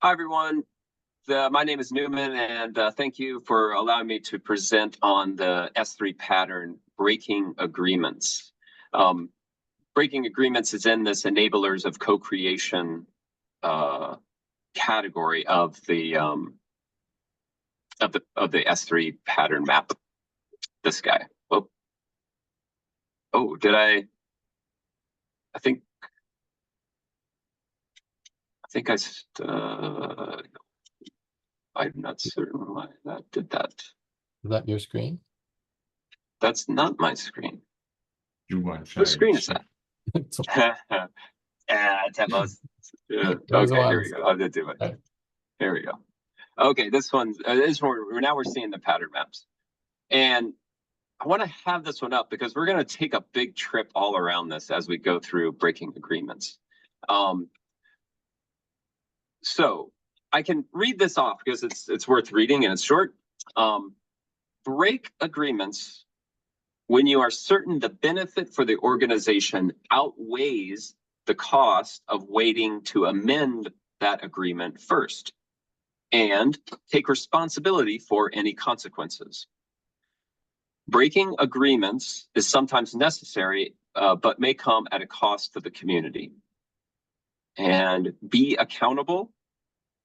Hi, everyone. My name is Newman, and thank you for allowing me to present on the S3 pattern, breaking agreements. Breaking agreements is in this enablers of co-creation category of the S3 pattern map. This guy. Oh, did I think I'm not certain why that did that. Is that your screen? That's not my screen. You want Whose screen is that? Temos. Okay, here we go. I'll do it. Okay. Here we go. Okay, this one now we're seeing the pattern maps. And I want to have this one up because we're going to take a big trip all around this as we go through breaking agreements. So I can read this off because it's worth reading and it's short. Break agreements when you are certain the benefit for the organization outweighs the cost of waiting to amend that agreement first, and take responsibility for any consequences. Breaking agreements is sometimes necessary, but may come at a cost to the community. And be accountable,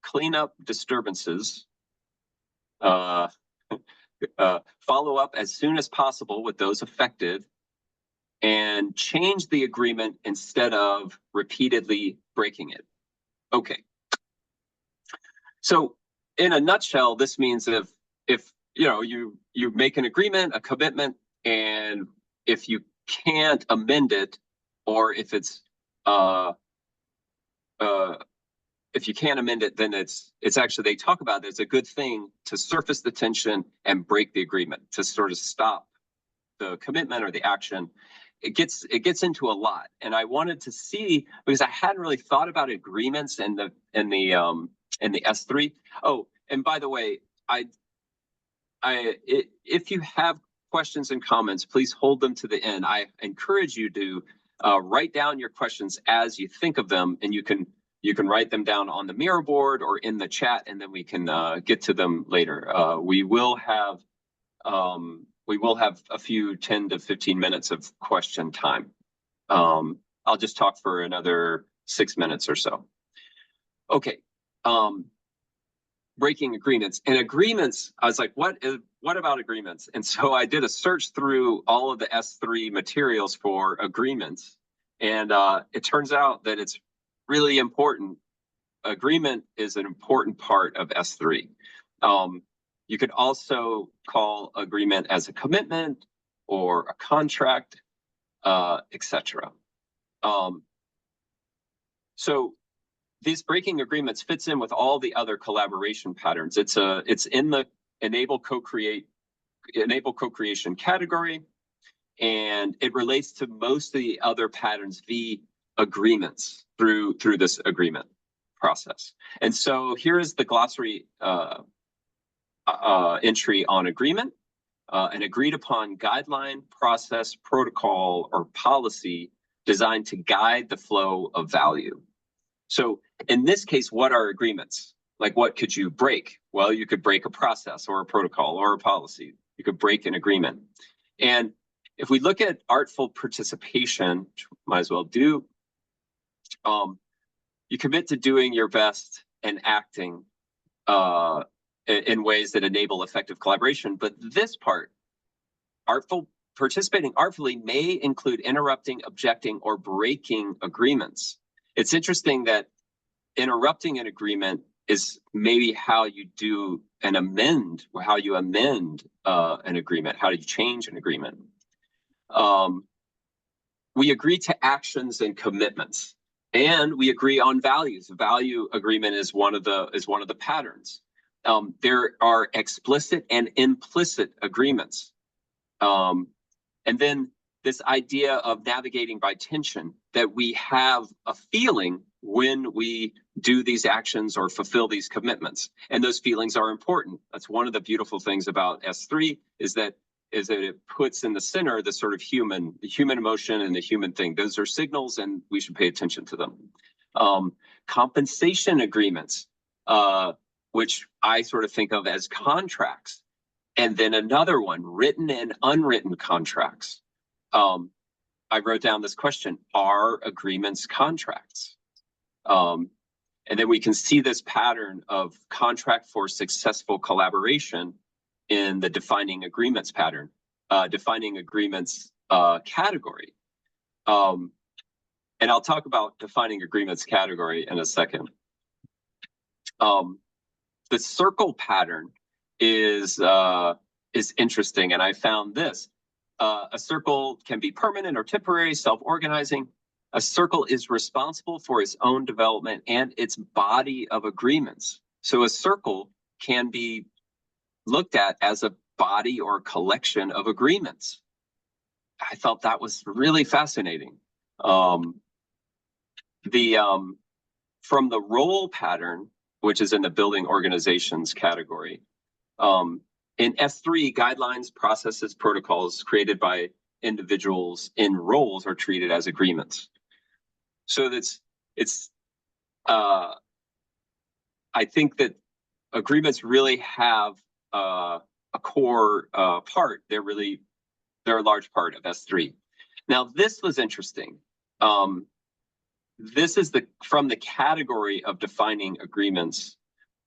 clean up disturbances, follow up as soon as possible with those affected, and change the agreement instead of repeatedly breaking it. Okay. So in a nutshell, this means if you know you make an agreement, a commitment, and if you can't amend it, or if it's if you can't amend it, then it's actually, they talk about it's a good thing to surface the tension and break the agreement to sort of stop the commitment or the action. It gets into a lot, and I wanted to see, because I hadn't really thought about agreements in the S3. Oh, and by the way, if you have questions and comments, please hold them to the end. I encourage you to write down your questions as you think of them, and you can write them down on the Miro board or in the chat, and then we can get to them later. We will have a few 10 to 15 minutes of question time. I'll just talk for another 6 minutes or so. Okay. Breaking agreements. And agreements, I was like, what about agreements? And so I did a search through all of the S3 materials for agreements. And it turns out that it's really important. Agreement is an important part of S3. You could also call agreement as a commitment or a contract, etc. So these breaking agreements fits in with all the other collaboration patterns. It's in the enable co-creation category, and it relates to most of the other patterns via agreements through this agreement process. And so here is the glossary entry on agreement: an agreed upon guideline, process, protocol, or policy designed to guide the flow of value. So in this case, what are agreements? Like, what could you break? Well, you could break a process or a protocol or a policy. You could break an agreement. And if we look at artful participation, which we might as well do, you commit to doing your best and acting in ways that enable effective collaboration. But this part, participating artfully, may include interrupting, objecting, or breaking agreements. It's interesting that interrupting an agreement is maybe how you do an amend, or how you amend an agreement, how do you change an agreement. We agree to actions and commitments, and we agree on values. Value agreement is one of the patterns. There are explicit and implicit agreements. And then this idea of navigating by tension, that we have a feeling when we do these actions or fulfill these commitments. And those feelings are important. That's one of the beautiful things about S3 is that it puts in the center the sort of human emotion and the human thing. Those are signals, and we should pay attention to them. Compensation agreements. which I sort of think of as contracts. And then another one, written and unwritten contracts. I wrote down this question: are agreements contracts? And then we can see this pattern of contract for successful collaboration in the defining agreements pattern, defining agreements category. And I'll talk about defining agreements category in a second. The circle pattern is interesting, and I found this. A circle can be permanent or temporary, self-organizing. A circle is responsible for its own development and its body of agreements. So a circle can be looked at as a body or collection of agreements. I thought that was really fascinating. From the role pattern, which is in the building organizations category, in S3, guidelines, processes, protocols created by individuals in roles are treated as agreements. So I think that agreements really have a core part. They're a large part of S3. Now, this was interesting. This is from the category of defining agreements.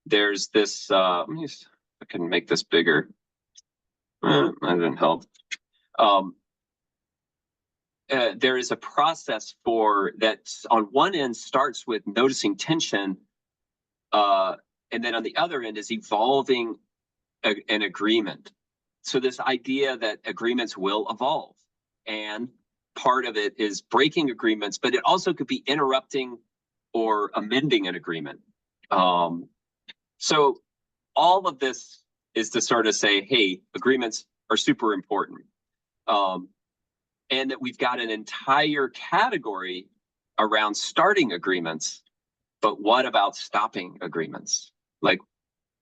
There's this, let me see if I can make this bigger. That didn't help. There is a process for that on one end starts with noticing tension, and then on the other end is evolving an agreement. So this idea that agreements will evolve, and part of it is breaking agreements, but it also could be interrupting or amending an agreement. So all of this is to sort of say, hey, agreements are super important. And that we've got an entire category around starting agreements, but what about stopping agreements? Like,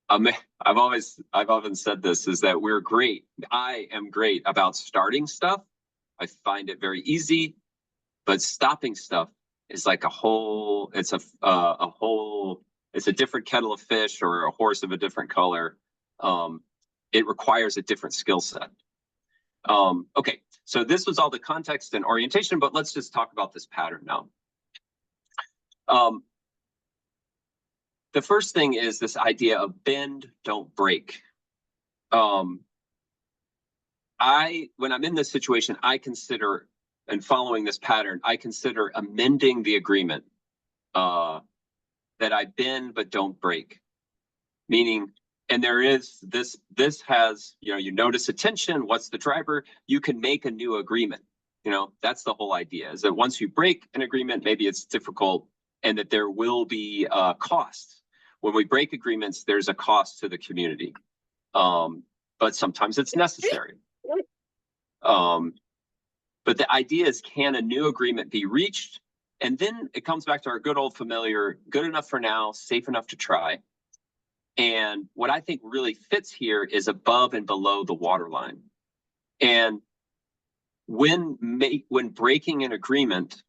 I've often said this, is that we're great. I am great about starting stuff. I find it very easy, but stopping stuff is like it's a different kettle of fish or a horse of a different color. It requires a different skill set. Okay, so this was all the context and orientation, but let's just talk about this pattern now. The first thing is this idea of bend, don't break. When I'm in this situation, I consider, and following this pattern, I consider amending the agreement, that I bend but don't break. Meaning, and there is this has, you notice a tension, what's the driver? You can make a new agreement. That's the whole idea, is that once you break an agreement, maybe it's difficult and that there will be costs. When we break agreements, there's a cost to the community. But sometimes it's necessary. But the idea is, can a new agreement be reached? And then it comes back to our good old familiar, good enough for now, safe enough to try. And what I think really fits here is above and below the waterline. And when breaking an agreement,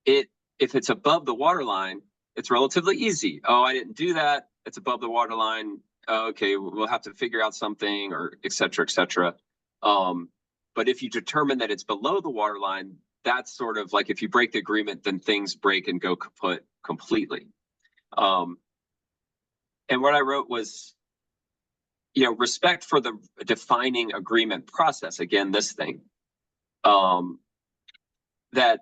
if it's above the waterline, it's relatively easy. Oh, I didn't do that. It's above the waterline. Okay, we'll have to figure out something, or et cetera, et cetera. But if you determine that it's below the waterline, that's sort of like if you break the agreement, then things break and go kaput completely. And what I wrote was, respect for the defining agreement process. Again, this thing, that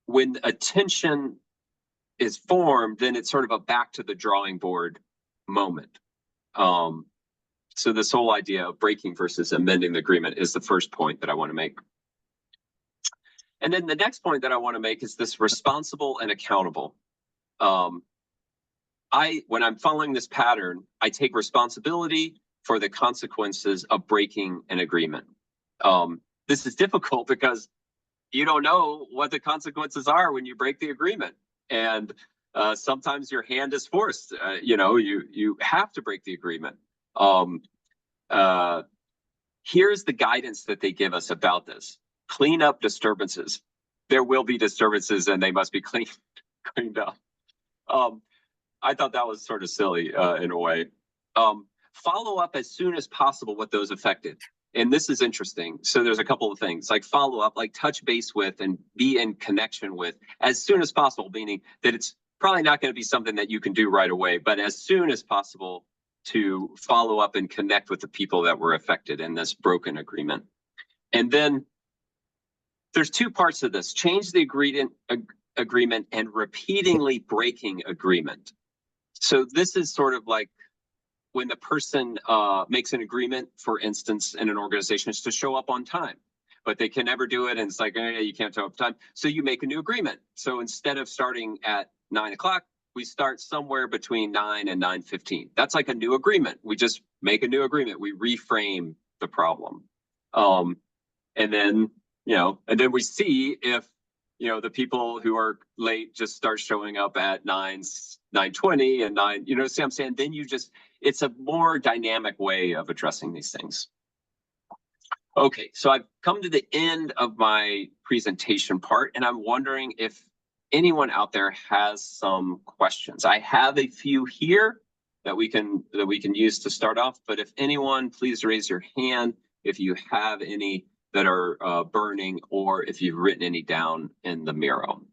when a tension is formed, then it's sort of a back to the drawing board moment. So this whole idea of breaking versus amending the agreement is the first point that I want to make. And then the next point that I want to make is this responsible and accountable. When I'm following this pattern, I take responsibility for the consequences of breaking an agreement. This is difficult because you don't know what the consequences are when you break the agreement. And sometimes your hand is forced. You have to break the agreement. Here's the guidance that they give us about this. Clean up disturbances. There will be disturbances and they must be cleaned up. I thought that was sort of silly in a way. Follow up as soon as possible with those affected. And this is interesting. So there's a couple of things like follow up, like touch base with and be in connection with as soon as possible, meaning that it's probably not going to be something that you can do right away, but as soon as possible to follow up and connect with the people that were affected in this broken agreement. And then there's two parts of this: change the agreement and repeatedly breaking agreement. So this is sort of like when the person makes an agreement, for instance, in an organization, is to show up on time, but they can never do it. And it's like, oh, yeah, you can't show up on time. So you make a new agreement. So instead of starting at 9 o'clock, we start somewhere between 9 and 9:15. That's like a new agreement. We just make a new agreement. We reframe the problem. And then, and then we see if, the people who are late just start showing up at 9:20 and 9, see what I'm saying? Then it's a more dynamic way of addressing these things. Okay, so I've come to the end of my presentation part, and I'm wondering if anyone out there has some questions. I have a few here that we can use to start off, but if anyone, please raise your hand if you have any that are burning, or if you've written any down in the Miro.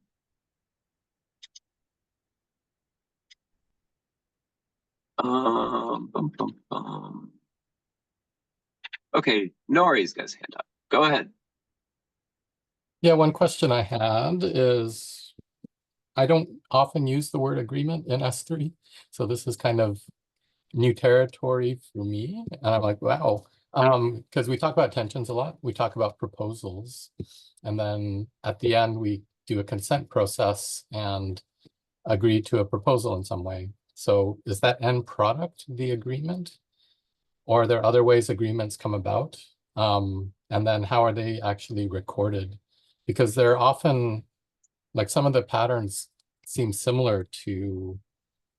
Okay, Nori's got his hand up. Go ahead. Yeah, one question I had is, I don't often use the word agreement in S3, so this is kind of new territory for me. And I'm like, wow, because we talk about tensions a lot. We talk about proposals, and then at the end we do a consent process and agree to a proposal in some way. So is that end product the agreement, or are there other ways agreements come about? And then how are they actually recorded? Because they're often, like, some of the patterns seem similar to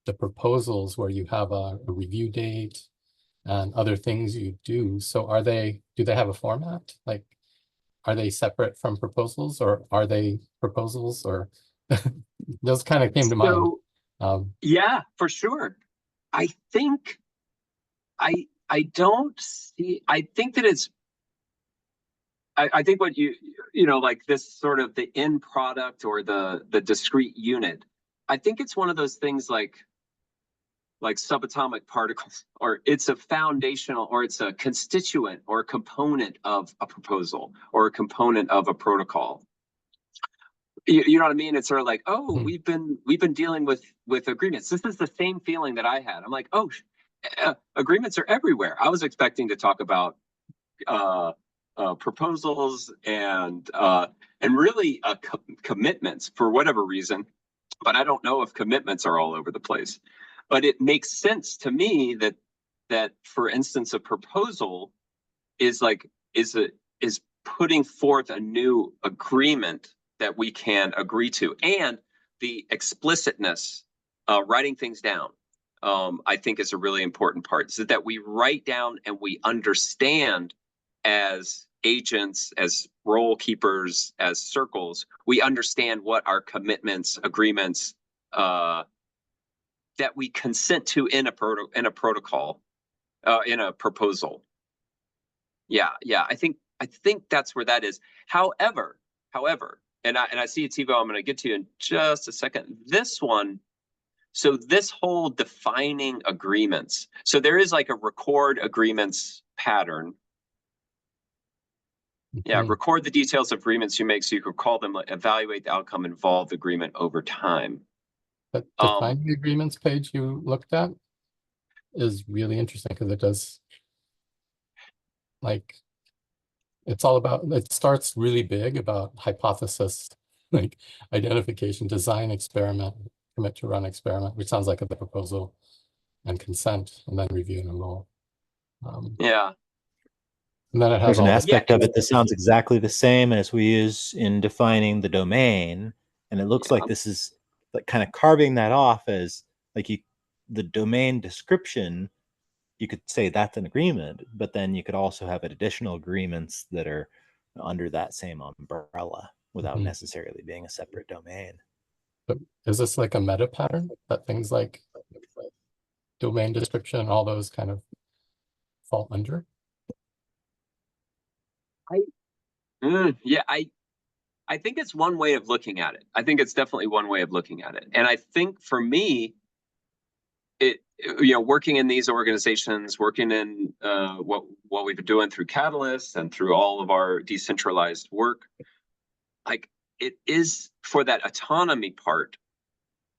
the proposals where you have a review date and other things you do. So do they have a format? Like, are they separate from proposals, or are they proposals, or those kind of came to mind. Yeah, for sure. I think I don't see, I think that it's, I think what like this sort of the end product or the discrete unit, I think it's one of those things like subatomic particles, or it's a foundational, or it's a constituent or a component of a proposal or a component of a protocol. You know what I mean? It's sort of like, oh, we've been dealing with agreements. This is the same feeling that I had. I'm like, oh, agreements are everywhere. I was expecting to talk about proposals and really commitments for whatever reason, but I don't know if commitments are all over the place. But it makes sense to me that for instance, a proposal is putting forth a new agreement that we can agree to, and the explicitness, writing things down, I think is a really important part, so that we write down and we understand as agents, as role keepers, as circles, we understand what our commitments, agreements, that we consent to in a protocol, in a proposal. Yeah, I think that's where that is. However, and I see it, Tivo, I'm going to get to you in just a second. This one, so this whole defining agreements. So there is like a record agreements pattern. Yeah, record the details of agreements you make so you can call them, evaluate the outcome, involve the agreement over time. But defining the agreements page you looked at is really interesting, because it does, like, it's all about, it starts really big about hypothesis, like identification, design experiment, commit to run experiment, which sounds like the proposal, and consent, and then review and enroll. Yeah. And then it has There's an aspect of it that sounds exactly the same as we use in defining the domain. And it looks like this is like kind of carving that off as like the domain description. You could say that's an agreement, but then you could also have additional agreements that are under that same umbrella without necessarily being a separate domain. But is this like a meta pattern that things like domain description, all those kind of fall under. Yeah, I think it's one way of looking at it. I think it's definitely one way of looking at it. And I think for me, working in these organizations, working in what we've been doing through Catalyst and through all of our decentralized work, like it is for that autonomy part.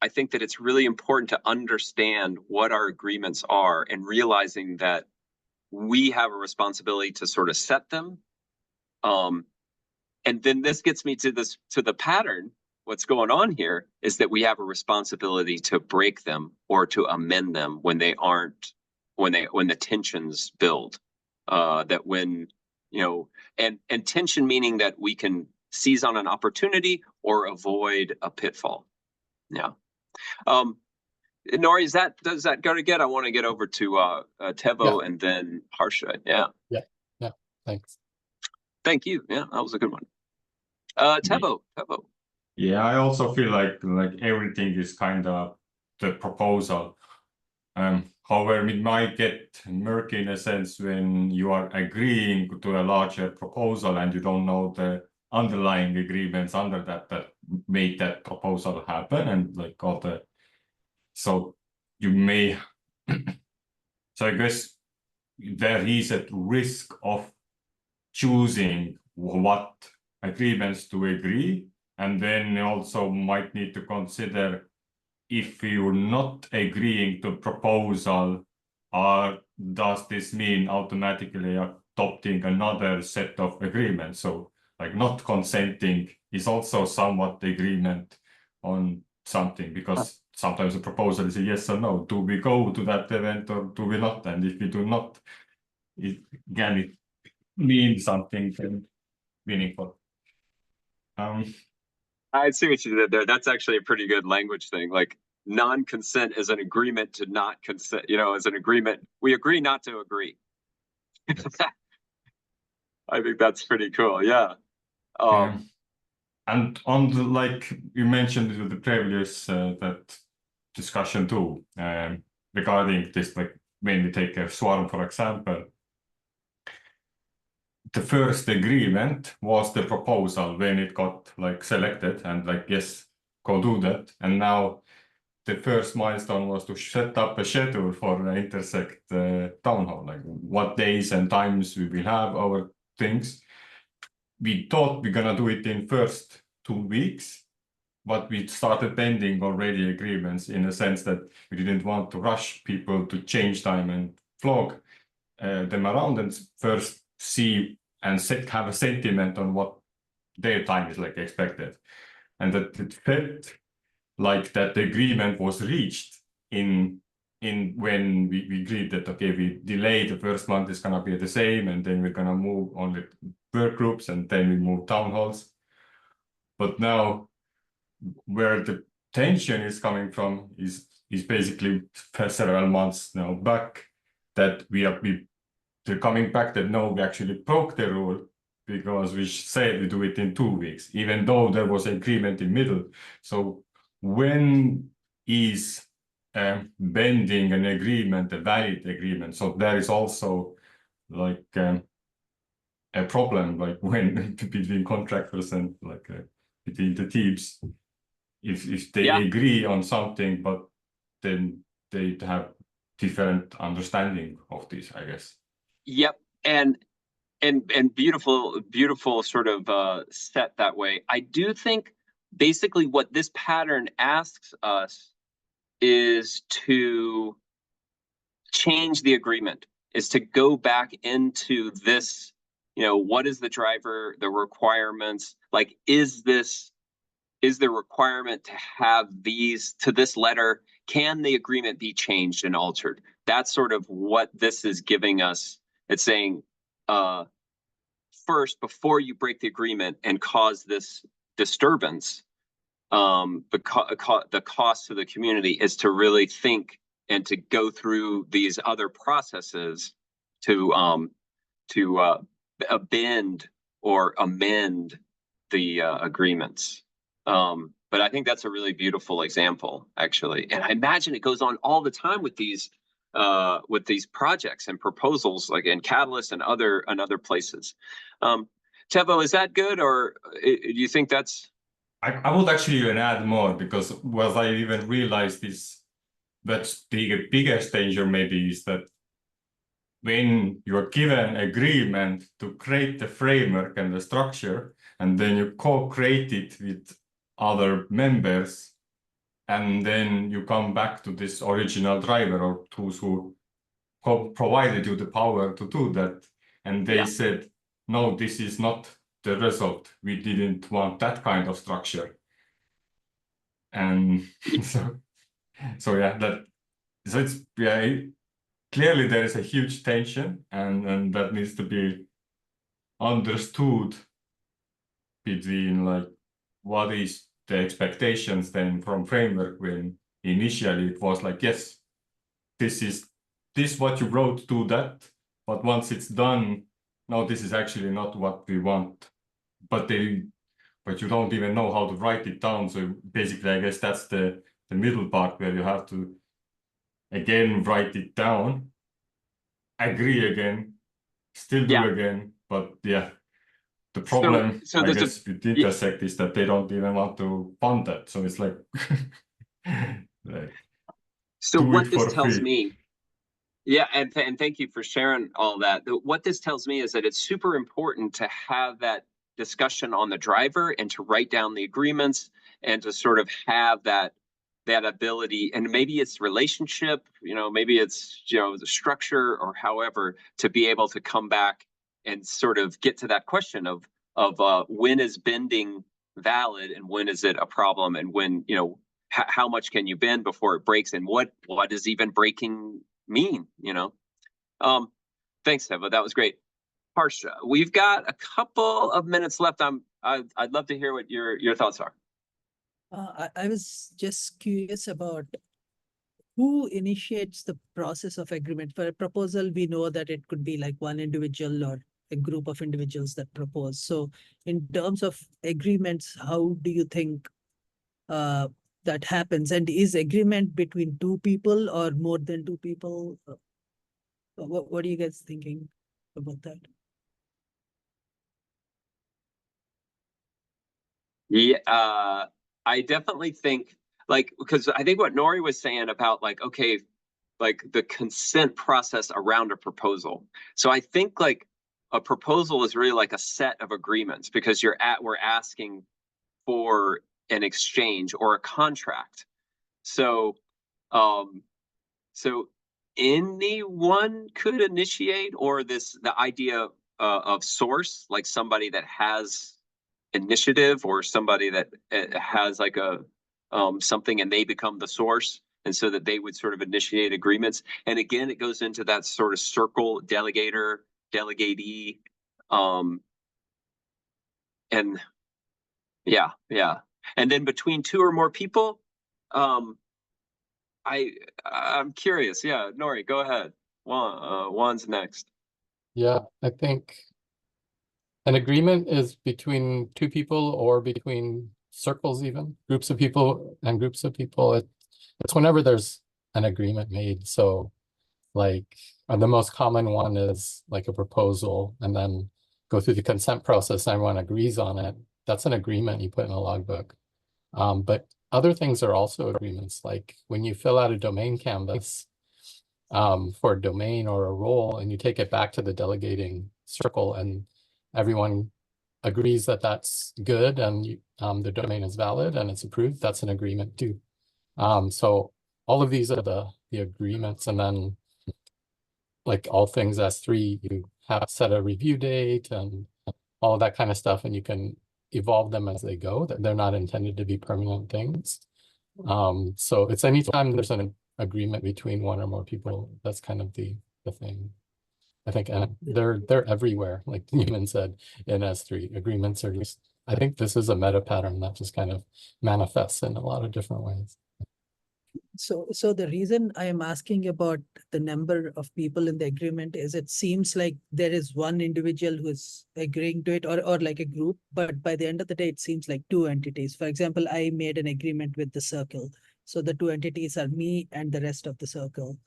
I think that it's really important to understand what our agreements are and realizing that we have a responsibility to sort of set them. And then this gets me to the pattern. What's going on here is that we have a responsibility to break them or to amend them when they aren't, when the tensions build. That when, and tension meaning that we can seize on an opportunity or avoid a pitfall. Yeah. Nori, does that go to get? I want to get over to Tavo and then Harsha. Yeah. Yeah. Thanks. Thank you. Yeah, that was a good one. Tavo. Yeah, I also feel like everything is kind of the proposal. However, it might get murky in a sense when you are agreeing to a larger proposal and you don't know the underlying agreements under that made that proposal happen, and like all the, so you may so I guess there is a risk of choosing what agreements to agree, and then you also might need to consider if you're not agreeing to proposal, does this mean automatically adopting another set of agreements? So like not consenting is also somewhat agreement on something, because sometimes the proposal is a yes or no. Do we go to that event or do we not? And if we do not, it means something meaningful. I see what you did there. That's actually a pretty good language thing. Like non-consent is an agreement to not consent, as an agreement. We agree not to agree. I think that's pretty cool. Yeah. And on the, like you mentioned with the previous that discussion too, regarding this, like when we take a swarm, for example, the first agreement was the proposal when it got like selected and like, yes, go do that. And now the first milestone was to set up a schedule for Intersect town hall, like what days and times we will have our things. We thought we're gonna do it in first 2 weeks, but we started pending already agreements in a sense that we didn't want to rush people to change time and flog them around and first see and have a sentiment on what their time is like expected. And that it felt like that the agreement was reached in when we agreed that, okay, we delay the first month is gonna be the same, and then we're gonna move on with work groups, and then we move town halls. But now where the tension is coming from is basically several months now back, that they're coming back that no, we actually broke the rule because we said we do it in 2 weeks, even though there was agreement in middle. So when is bending an agreement a valid agreement? So there is also like a problem, like when between contractors and like between the teams, if they agree on something, but then they have different understanding of this, I guess. Yep. And beautiful sort of set that way. I do think basically what this pattern asks us is to change the agreement, is to go back into this, what is the driver, the requirements, like is the requirement to have these to this letter, can the agreement be changed and altered? That's sort of what this is giving us. It's saying, first, before you break the agreement and cause this disturbance, the cost to the community is to really think and to go through these other processes to bend or amend the agreements. But I think that's a really beautiful example, actually. And I imagine it goes on all the time with these with these projects and proposals like in Catalyst and other places. Tavo, is that good, or do you think that's? I would actually even add more, because what I even realized is that the biggest danger maybe is that when you're given agreement to create the framework and the structure, and then you co-create it with other members, and then you come back to this original driver or tools who provided you the power to do that, and they said, no, this is not the result. We didn't want that kind of structure. And so it's clearly there is a huge tension, and that needs to be understood between like what is the expectations then from framework, when initially it was like, yes, this what you wrote, do that, but once it's done, no, this is actually not what we want. But you don't even know how to write it down. So basically, I guess that's the middle part where you have to again write it down, agree again, still do again. But yeah, the problem So I guess with DataSect is that they don't even want to fund that. So it's like, so do what it this for tells free. me, and thank you for sharing all that. What this tells me is that it's super important to have that discussion on the driver and to write down the agreements and to sort of have that ability, and maybe it's relationship, maybe it's, the structure or however, to be able to come back and sort of get to that question of when is bending valid and when is it a problem, and when, how much can you bend before it breaks, and what does even breaking mean, Thanks, Tavo. That was great. Harsha, we've got a couple of minutes left. I'd love to hear what your thoughts are. I was just curious about who initiates the process of agreement. For a proposal, we know that it could be like one individual or a group of individuals that propose. So in terms of agreements, how do you think that happens? And is agreement between two people or more than two people? What are you guys thinking about that? Yeah, I definitely think, because I think what Nori was saying about okay, the consent process around a proposal. So I think a proposal is really like a set of agreements, because we're asking for an exchange or a contract. So, so anyone could initiate, or the idea of source, like somebody that has initiative, or somebody that has something and they become the source, and so that they would sort of initiate agreements. And again, it goes into that sort of circle, delegator, delegatee, and yeah. And then between two or more people, I'm curious. Yeah, Nori, go ahead. Juan's next. Yeah, I think an agreement is between two people or between circles, even groups of people and groups of people. It's whenever there's an agreement made. So the most common one is like a proposal, and then go through the consent process, everyone agrees on it. That's an agreement you put in a logbook. But other things are also agreements, like when you fill out a domain canvas for a domain or a role, and you take it back to the delegating circle, and everyone agrees that that's good, and the domain is valid and it's approved, that's an agreement too. So all of these are the agreements, and then like all things S3, you have set a review date and all of that kind of stuff, and you can evolve them as they go. They're not intended to be permanent things. So it's anytime there's an agreement between one or more people, that's kind of the thing. I think, and they're everywhere, like Newman said in S3. Agreements are just, I think this is a meta pattern that just kind of manifests in a lot of different ways. So the reason I am asking about the number of people in the agreement is it seems like there is one individual who is agreeing to it, or like a group, but by the end of the day, it seems like two entities. For example, I made an agreement with the circle. So the two entities are me and the rest of the circle.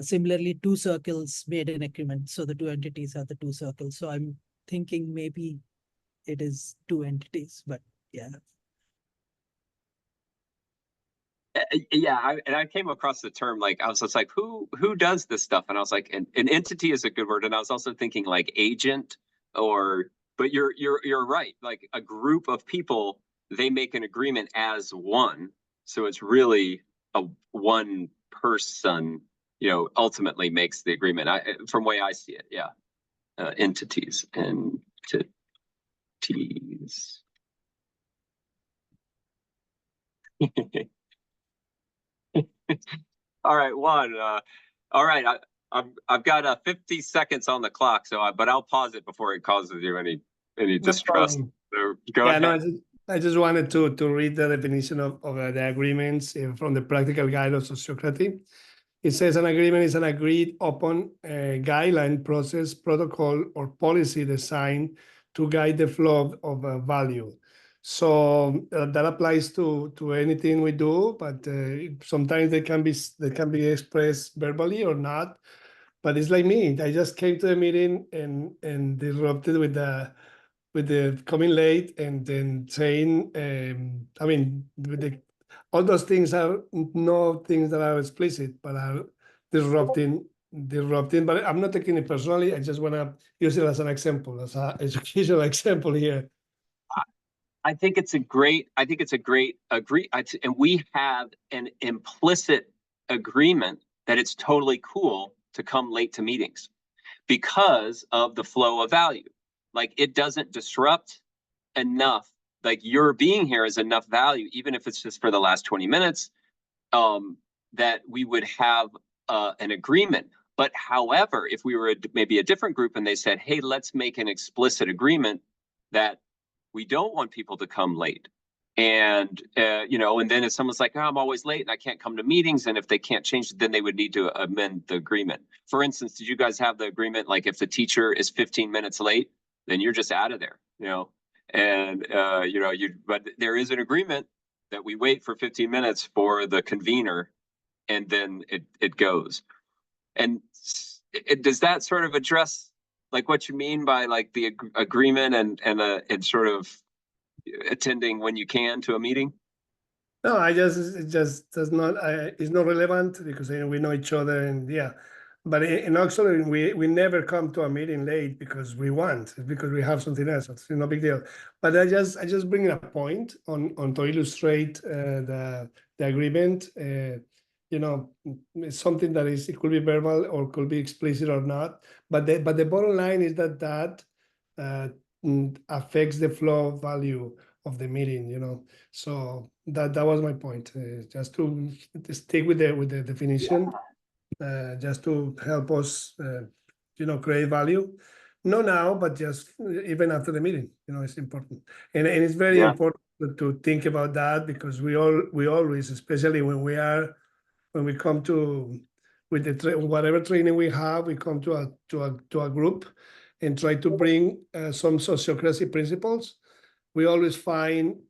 Similarly, two circles made an agreement, so the two entities are the two circles. So I'm thinking maybe it is two entities, but yeah. Yeah, and I came across the term, like, I was just like, who does this stuff? And I was like, an entity is a good word. And I was also thinking like agent but you're right. Like a group of people, they make an agreement as one. So it's really a one person, ultimately makes the agreement. From the way I see it, yeah. Entities. All right, Juan. All right, I've got 50 seconds on the clock, but I'll pause it before it causes you any No distrust. problem. So go Yeah, ahead. no, I just wanted to read the definition of the agreements from the Practical Guide of Sociocracy. It says an agreement is an agreed upon guideline, process, protocol, or policy designed to guide the flow of value. So that applies to anything we do, but sometimes they can be expressed verbally or not. But it's like me. I just came to the meeting and disrupted with the coming late and then saying, I mean, all those things are no things that are explicit, but are disrupting. But I'm not taking it personally. I just want to use it as an example, as an educational example here. I think it's a great agree. And we have an implicit agreement that it's totally cool to come late to meetings because of the flow of value. Like it doesn't disrupt enough. Like your being here is enough value, even if it's just for the last 20 minutes, that we would have an agreement. But however, if we were maybe a different group and they said, hey, let's make an explicit agreement that we don't want people to come late. And, and then if someone's like, oh, I'm always late and I can't come to meetings. And if they can't change it, then they would need to amend the agreement. For instance, did you guys have the agreement? Like if the teacher is 15 minutes late, then you're just out of there, and, but there is an agreement that we wait for 15 minutes for the convener and then it goes. And does that sort of address like what you mean by like the agreement and sort of attending when you can to a meeting? No, it just does not. It's not relevant because we know each other, and yeah. But in Oxford, we never come to a meeting late because we want. It's because we have something else. It's no big deal. But I just bring a point on to illustrate the agreement. It's something that it could be verbal or could be explicit or not. But the bottom line is that affects the flow of value of the meeting. So that was my point. Just to stick with the definition, just to help us, create value. Not now, but just even after the meeting. It's important, and it's very important to think about that because we always, especially when we come to with whatever training we have, we come to a group and try to bring some sociocracy principles. We always find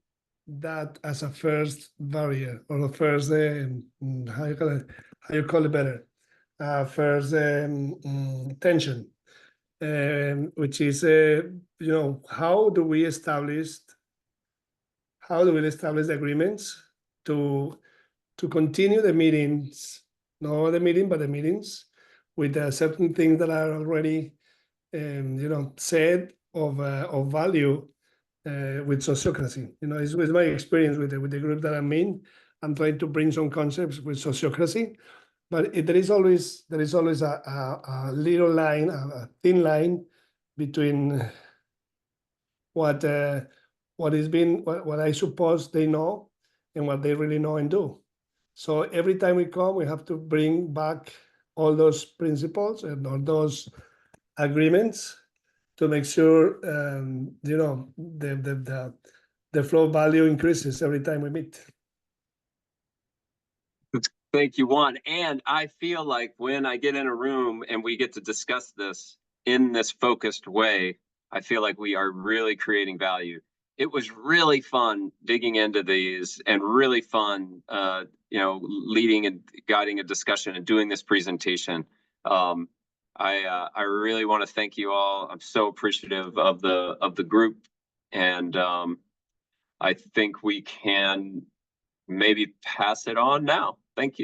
that as a first barrier or a first how you call it better, first tension, which is how do we establish the agreements to continue the meetings, not the meeting, but the meetings with certain things that are already, said of value with sociocracy. It's with my experience with the group that I'm in. I'm trying to bring some concepts with sociocracy, but there is always a little line, a thin line between what I suppose they know and what they really know and do. So every time we come, we have to bring back all those principles and all those agreements to make sure, the flow value increases every time we meet. Thank you, Juan. And I feel like when I get in a room and we get to discuss this in this focused way, I feel like we are really creating value. it was really fun digging into these and really fun, leading and guiding a discussion and doing this presentation. I really want to thank you all. I'm so appreciative of the group, and I think we can maybe pass it on now. Thank you.